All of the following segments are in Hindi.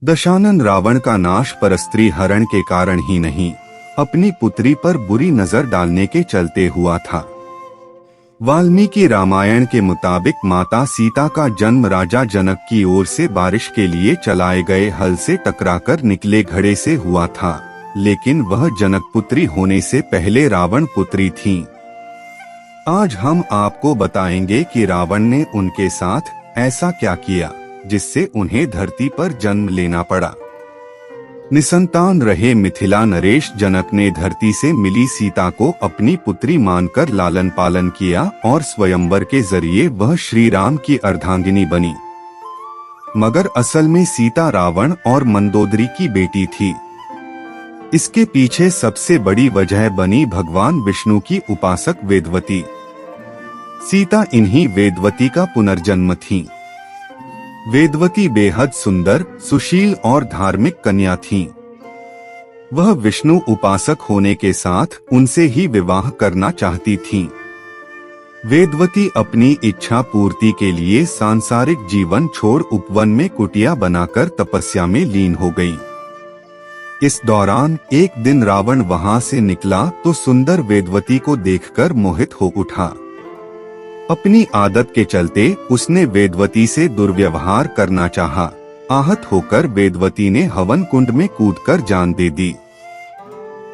दशानन रावण का नाश परस्त्री हरण के कारण ही नहीं, अपनी पुत्री पर बुरी नजर डालने के चलते हुआ था। वाल्मीकि रामायण के मुताबिक माता सीता का जन्म राजा जनक की ओर से बारिश के लिए चलाए गए हल से टकराकर निकले घड़े से हुआ था, लेकिन वह जनक पुत्री होने से पहले रावण पुत्री थीं। आज हम आपको बताएंगे कि रावण ने उनके साथ ऐसा क्या किया जिससे उन्हें धरती पर जन्म लेना पड़ा। निसंतान रहे मिथिला नरेश जनक ने धरती से मिली सीता को अपनी पुत्री मानकर लालन पालन किया और स्वयंवर के जरिए वह श्री राम की अर्धांगिनी बनी। मगर असल में सीता रावण और मंदोदरी की बेटी थी। इसके पीछे सबसे बड़ी वजह बनी भगवान विष्णु की उपासक वेदवती। सीता इन्हीं वेदवती का पुनर्जन्म थी। वेदवती बेहद सुंदर, सुशील और धार्मिक कन्या थीं। वह विष्णु उपासक होने के साथ उनसे ही विवाह करना चाहती थीं। वेदवती अपनी इच्छा पूर्ति के लिए सांसारिक जीवन छोड़ उपवन में कुटिया बनाकर तपस्या में लीन हो गई। इस दौरान एक दिन रावण वहां से निकला तो सुंदर वेदवती को देखकर मोहित हो उठा। अपनी आदत के चलते उसने वेदवती से दुर्व्यवहार करना चाहा। आहत होकर वेदवती ने हवन कुंड में कूदकर जान दे दी।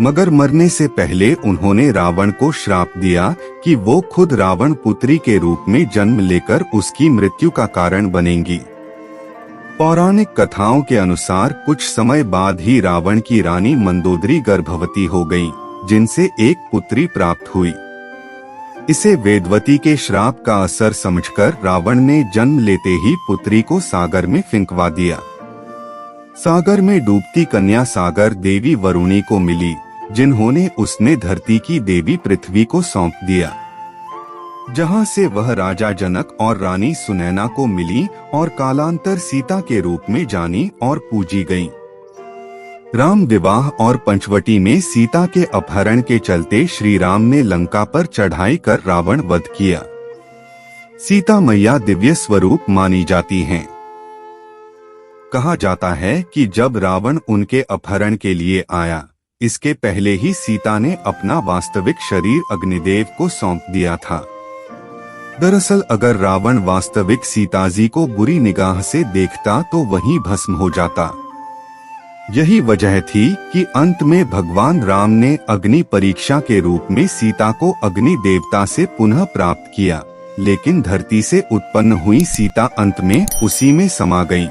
मगर मरने से पहले उन्होंने रावण को श्राप दिया कि वो खुद रावण पुत्री के रूप में जन्म लेकर उसकी मृत्यु का कारण बनेंगी। पौराणिक कथाओं के अनुसार कुछ समय बाद ही रावण की रानी मंदोदरी गर्भवती हो गईं, जिनसे एक पुत्री प्राप्त हुई। इसे वेदवती के श्राप का असर समझकर रावण ने जन्म लेते ही पुत्री को सागर में फेंकवा दिया। सागर में डूबती कन्या सागर देवी वरुणी को मिली, जिन्होंने उसने धरती की देवी पृथ्वी को सौंप दिया, जहां से वह राजा जनक और रानी सुनैना को मिली और कालांतर सीता के रूप में जानी और पूजी गईं। राम विवाह और पंचवटी में सीता के अपहरण के चलते श्री राम ने लंका पर चढ़ाई कर रावण वध किया। सीता मैया दिव्य स्वरूप मानी जाती हैं। कहा जाता है कि जब रावण उनके अपहरण के लिए आया, इसके पहले ही सीता ने अपना वास्तविक शरीर अग्निदेव को सौंप दिया था। दरअसल अगर रावण वास्तविक सीताजी को बुरी निगाह से देखता तो वहीं भस्म हो जाता। यही वजह थी कि अंत में भगवान राम ने अग्नि परीक्षा के रूप में सीता को अग्नि देवता से पुनः प्राप्त किया, लेकिन धरती से उत्पन्न हुई सीता अंत में उसी में समा गईं।